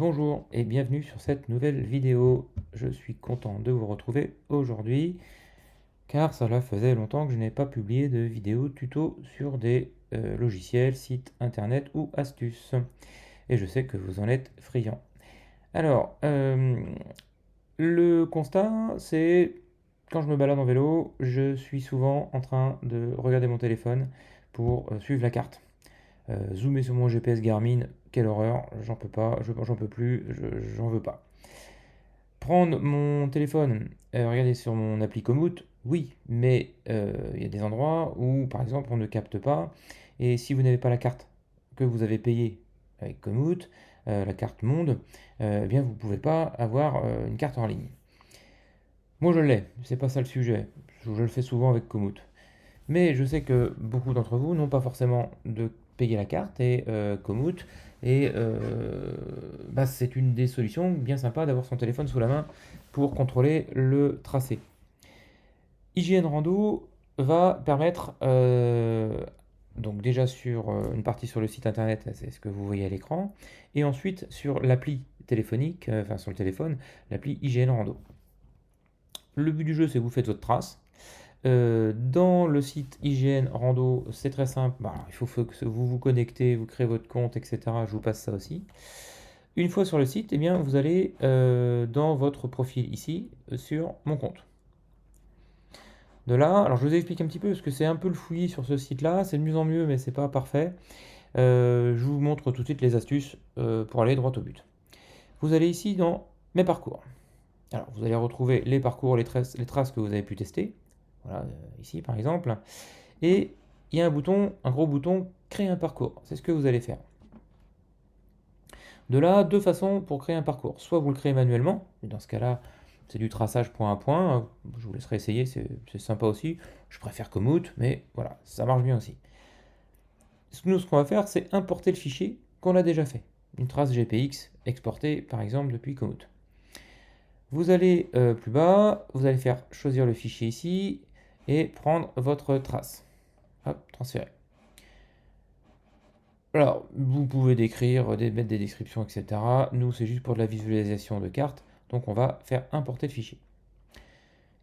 Bonjour et bienvenue sur cette nouvelle vidéo. Je suis content de vous retrouver aujourd'hui car cela faisait longtemps que je n'ai pas publié de vidéo tuto sur des logiciels, sites internet ou astuces. Et je sais que vous en êtes friands. Alors, le constat, c'est quand je me balade en vélo, je suis souvent en train de regarder mon téléphone pour suivre la carte. Zoomer sur mon GPS Garmin, quelle horreur, j'en peux pas, j'en peux plus, j'en veux pas. Prendre mon téléphone, regarder sur mon appli Komoot, oui, mais il y a des endroits où, par exemple, on ne capte pas, et si vous n'avez pas la carte que vous avez payée avec Komoot, la carte monde, eh bien vous ne pouvez pas avoir une carte en ligne. Moi je l'ai, c'est pas ça le sujet, je le fais souvent avec Komoot. Mais je sais que beaucoup d'entre vous n'ont pas forcément de payer la carte et Komoot. Et bah, c'est une des solutions bien sympa d'avoir son téléphone sous la main pour contrôler le tracé. IGN Rando va permettre, donc déjà sur une partie sur le site internet, c'est ce que vous voyez à l'écran, et ensuite sur l'appli téléphonique, enfin sur le téléphone, l'appli IGN Rando. Le but du jeu, c'est que vous faites votre trace. Dans le site IGN Rando, c'est très simple. Bah, il faut que vous vous connectez, vous créez votre compte, etc. Je vous passe ça aussi. Une fois sur le site, eh bien, vous allez dans votre profil ici, sur mon compte. De là, alors je vous explique un petit peu parce que c'est un peu le fouillis sur ce site-là. C'est de mieux en mieux, mais c'est pas parfait. Je vous montre tout de suite les astuces pour aller droit au but. Vous allez ici dans mes parcours. Alors, vous allez retrouver les parcours, les traces que vous avez pu tester. Voilà, ici par exemple. Et il y a un bouton, un gros bouton, créer un parcours. C'est ce que vous allez faire. De là, deux façons pour créer un parcours. Soit vous le créez manuellement, et dans ce cas-là, c'est du traçage point à point. Je vous laisserai essayer, c'est sympa aussi. Je préfère Komoot, mais voilà, ça marche bien aussi. Nous, ce qu'on va faire, c'est importer le fichier qu'on a déjà fait. Une trace GPX exportée, par exemple, depuis Komoot. Vous allez plus bas, vous allez faire choisir le fichier ici et prendre votre trace. Hop, transférer. Alors, vous pouvez décrire, mettre des descriptions, etc. Nous, c'est juste pour de la visualisation de cartes, donc on va faire importer le fichier.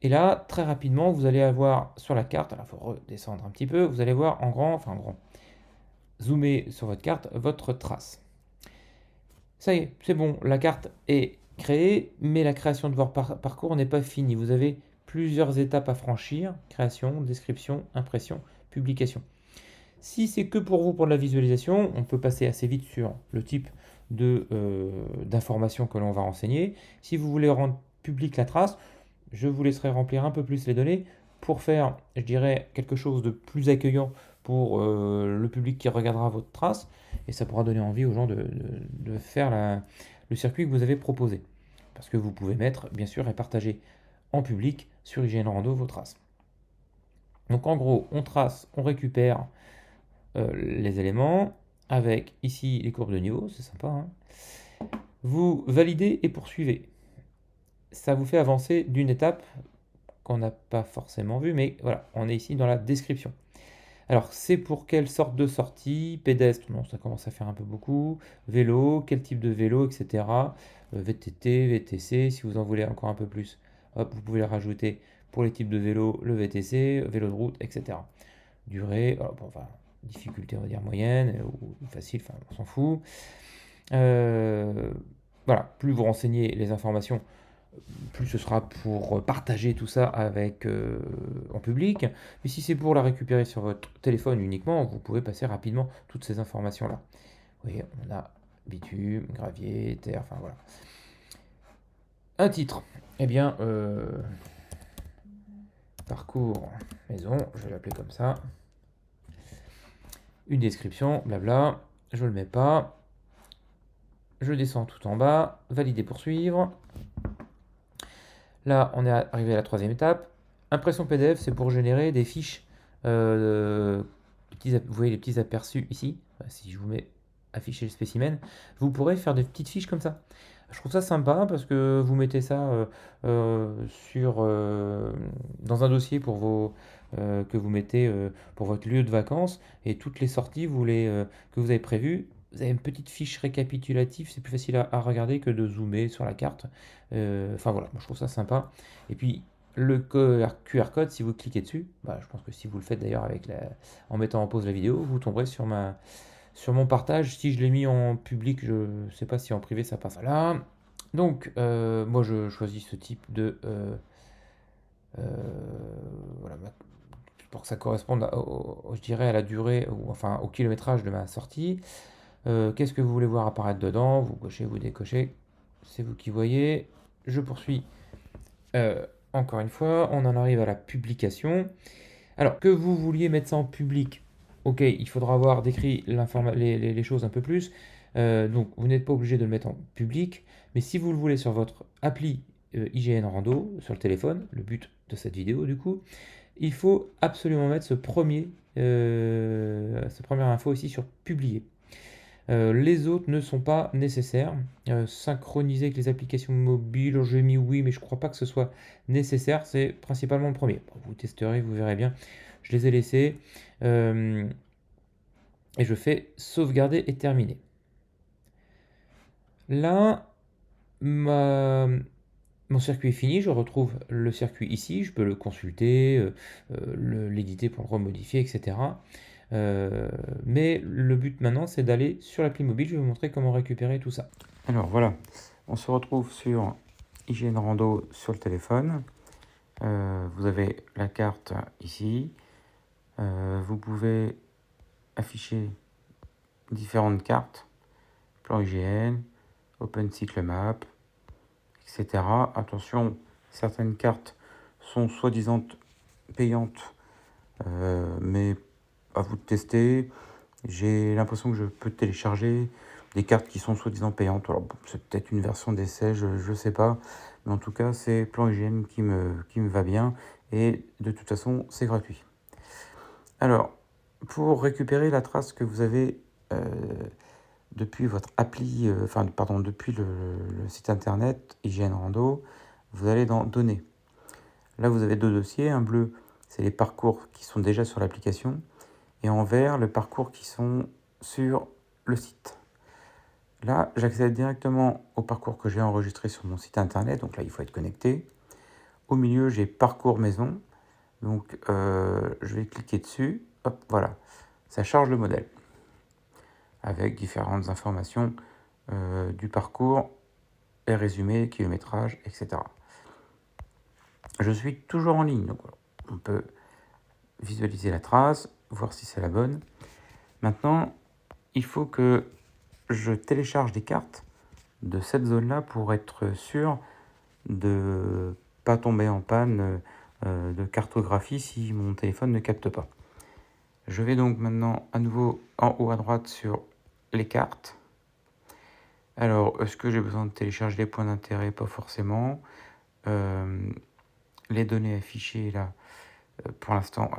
Et là, très rapidement, vous allez avoir sur la carte, alors il faut redescendre un petit peu, vous allez voir en grand, enfin en grand, zoomer sur votre carte, votre trace. Ça y est, c'est bon, la carte est créée, mais la création de votre parcours n'est pas finie. Vous avez plusieurs étapes à franchir, création, description, impression, publication. Si c'est que pour vous pour de la visualisation, on peut passer assez vite sur le type d'informations que l'on va renseigner. Si vous voulez rendre publique la trace, je vous laisserai remplir un peu plus les données pour faire, je dirais, quelque chose de plus accueillant pour le public qui regardera votre trace, et ça pourra donner envie aux gens de faire le circuit que vous avez proposé. Parce que vous pouvez mettre, bien sûr, et partager en public sur IGN Rando vos traces. Donc en gros, on trace, on récupère les éléments avec ici les courbes de niveau, c'est sympa, hein. Vous validez et poursuivez. Ça vous fait avancer d'une étape qu'on n'a pas forcément vue, mais voilà, on est ici dans la description. Alors, c'est pour quelle sorte de sortie? Pédestre, non, ça commence à faire un peu beaucoup. Vélo, quel type de vélo, etc. VTT, VTC, si vous en voulez encore un peu plus, hop, vous pouvez le rajouter pour les types de vélo, le VTC, vélo de route, etc. Durée, enfin, difficulté, on va dire moyenne ou facile, enfin, on s'en fout. Voilà, plus vous renseignez les informations, plus ce sera pour partager tout ça avec en public. Mais si c'est pour la récupérer sur votre téléphone uniquement, vous pouvez passer rapidement toutes ces informations-là. Vous voyez, on a bitume, gravier, terre, enfin voilà. Un titre, eh bien, parcours maison, je vais l'appeler comme ça. Une description, blabla, je le mets pas. Je descends tout en bas, valider, poursuivre. Là, on est arrivé à la troisième étape. Impression PDF, c'est pour générer des fiches. Vous voyez les petits aperçus ici. Si je vous mets afficher le spécimen, vous pourrez faire des petites fiches comme ça. Je trouve ça sympa parce que vous mettez ça dans un dossier que vous mettez pour votre lieu de vacances, et toutes les sorties que vous avez prévues, vous avez une petite fiche récapitulative, c'est plus facile à regarder que de zoomer sur la carte. Enfin voilà, moi je trouve ça sympa. Et puis le QR code, si vous cliquez dessus, bah, je pense que si vous le faites d'ailleurs en mettant en pause la vidéo, vous tomberez sur mon partage. Si je l'ai mis en public, je ne sais pas si en privé ça passe. Voilà. Donc moi je choisis ce type de... euh, voilà, pour que ça corresponde, je dirais, à la durée, ou enfin au kilométrage de ma sortie. Qu'est-ce que vous voulez voir apparaître dedans? Vous cochez, vous décochez, c'est vous qui voyez. Je poursuis. Encore une fois, on en arrive à la publication. Alors, que vous vouliez mettre ça en public, ok, il faudra avoir décrit les choses un peu plus. Donc, vous n'êtes pas obligé de le mettre en public, mais si vous le voulez sur votre appli IGN Rando, sur le téléphone, le but de cette vidéo du coup, il faut absolument mettre ce premier info ici sur publier. Les autres ne sont pas nécessaires. Synchroniser avec les applications mobiles, j'ai mis oui, mais je ne crois pas que ce soit nécessaire. C'est principalement le premier. Bon, vous testerez, vous verrez bien. Je les ai laissés. Et je fais sauvegarder et terminer. Là, mon circuit est fini. Je retrouve le circuit ici. Je peux le consulter, l'éditer pour le remodifier, etc. Mais le but maintenant, c'est d'aller sur l'appli mobile. Je vais vous montrer comment récupérer tout ça. Alors voilà, on se retrouve sur IGN Rando sur le téléphone. Vous avez la carte ici. Vous pouvez afficher différentes cartes, plan IGN, OpenCycleMap, etc. Attention, certaines cartes sont soi-disant payantes, mais à vous de tester. J'ai l'impression que je peux télécharger des cartes qui sont soi-disant payantes. Alors, c'est peut-être une version d'essai, je ne sais pas. Mais en tout cas, c'est Plan IGN qui me va bien. Et de toute façon, c'est gratuit. Alors, pour récupérer la trace que vous avez depuis votre appli, depuis le site internet IGN Rando, vous allez dans Données. Là, vous avez deux dossiers. Un bleu, c'est les parcours qui sont déjà sur l'application. Et en vert, le parcours qui sont sur le site. Là, j'accède directement au parcours que j'ai enregistré sur mon site internet. Donc là, il faut être connecté. Au milieu, j'ai parcours maison. Donc, je vais cliquer dessus. Hop, voilà. Ça charge le modèle avec différentes informations du parcours, les résumés, kilométrage, etc. Je suis toujours en ligne. Donc, on peut visualiser la trace, voir si c'est la bonne. Maintenant, il faut que je télécharge des cartes de cette zone-là pour être sûr de pas tomber en panne de cartographie si mon téléphone ne capte pas. Je vais donc maintenant à nouveau en haut à droite sur les cartes. Alors, est-ce que j'ai besoin de télécharger les points d'intérêt? Pas forcément. Les données affichées là, pour l'instant,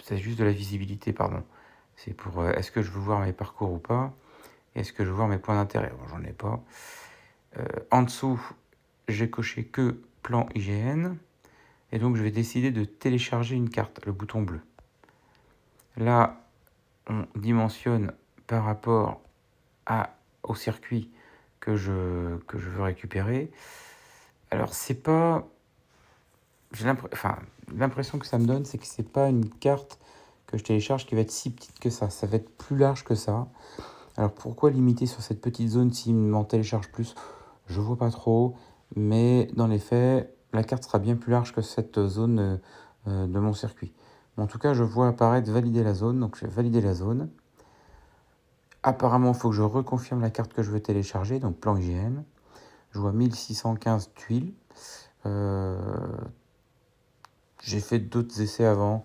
c'est juste de la visibilité, pardon. C'est pour est-ce que je veux voir mes parcours ou pas? Est-ce que je veux voir mes points d'intérêt? Bon, j'en ai pas. En dessous, j'ai coché que plan IGN. Et donc, je vais décider de télécharger une carte, le bouton bleu. Là, on dimensionne par rapport au circuit que je veux récupérer. Alors, c'est pas... l'impression que ça me donne, c'est que c'est pas une carte que je télécharge qui va être si petite que ça. Ça va être plus large que ça. Alors, pourquoi limiter sur cette petite zone s'il m'en télécharge plus? Je vois pas trop, mais dans les faits, la carte sera bien plus large que cette zone de mon circuit. En tout cas, je vois apparaître valider la zone, donc je vais valider la zone. Apparemment, il faut que je reconfirme la carte que je veux télécharger, donc plan IGN. Je vois 1615 tuiles. J'ai fait d'autres essais avant.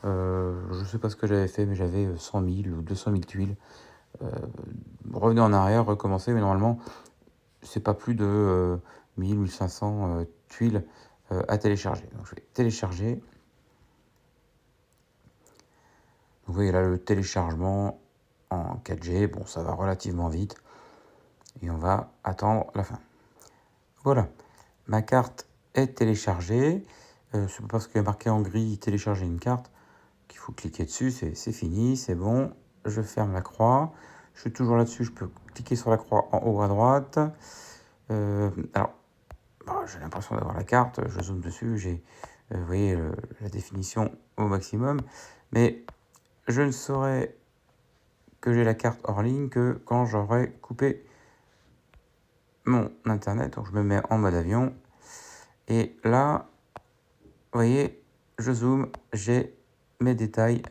Je ne sais pas ce que j'avais fait, mais j'avais 100 000 ou 200 000 tuiles. Revenez en arrière, recommencer, mais normalement, c'est pas plus de 1000-1500 tuiles à télécharger. Donc je vais télécharger. Vous voyez là le téléchargement en 4G. Bon, ça va relativement vite. Et on va attendre la fin. Voilà, ma carte est téléchargée. C'est pas parce qu'il y a marqué en gris télécharger une carte qu'il faut cliquer dessus. C'est fini, c'est bon. Je ferme la croix. Je suis toujours là-dessus, je peux cliquer sur la croix en haut à droite. Alors, j'ai l'impression d'avoir la carte, je zoome dessus, j'ai, vous voyez, la définition au maximum, mais je ne saurais que j'ai la carte hors ligne que quand j'aurai coupé mon internet. Donc je me mets en mode avion, et là, vous voyez, je zoome, j'ai mes détails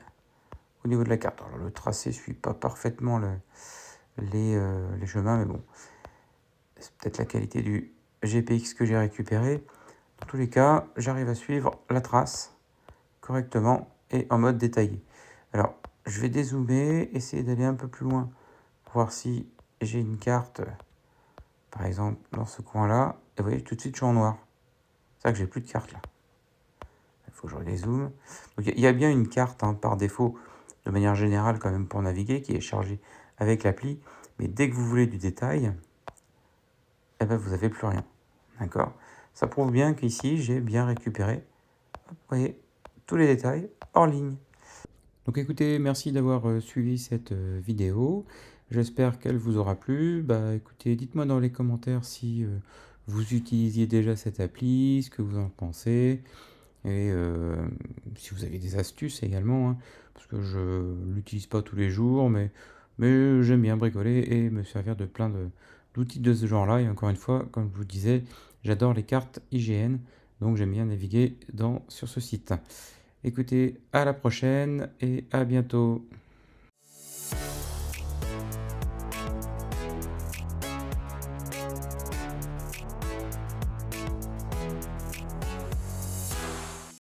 au niveau de la carte. Alors le tracé ne suit pas parfaitement les chemins, mais bon, c'est peut-être la qualité du GPX que j'ai récupéré. Dans tous les cas, j'arrive à suivre la trace correctement et en mode détaillé. Alors, je vais dézoomer, essayer d'aller un peu plus loin, voir si j'ai une carte, par exemple, dans ce coin-là. Et vous voyez, tout de suite, je suis en noir. C'est ça que j'ai plus de carte là. Il faut que je redézoome. Donc, il y a bien une carte par défaut, de manière générale, quand même, pour naviguer, qui est chargée avec l'appli. Mais dès que vous voulez du détail, eh ben, vous n'avez plus rien. D'accord? Ça prouve bien qu'ici, j'ai bien récupéré, vous voyez, tous les détails hors ligne. Donc écoutez, merci d'avoir suivi cette vidéo. J'espère qu'elle vous aura plu. Bah écoutez, dites-moi dans les commentaires si vous utilisiez déjà cette appli, ce que vous en pensez, et si vous avez des astuces également, hein, parce que je ne l'utilise pas tous les jours, mais j'aime bien bricoler et me servir de plein d'outils de ce genre-là. Et encore une fois, comme je vous disais, j'adore les cartes IGN, donc j'aime bien naviguer sur ce site. Écoutez, à la prochaine et à bientôt.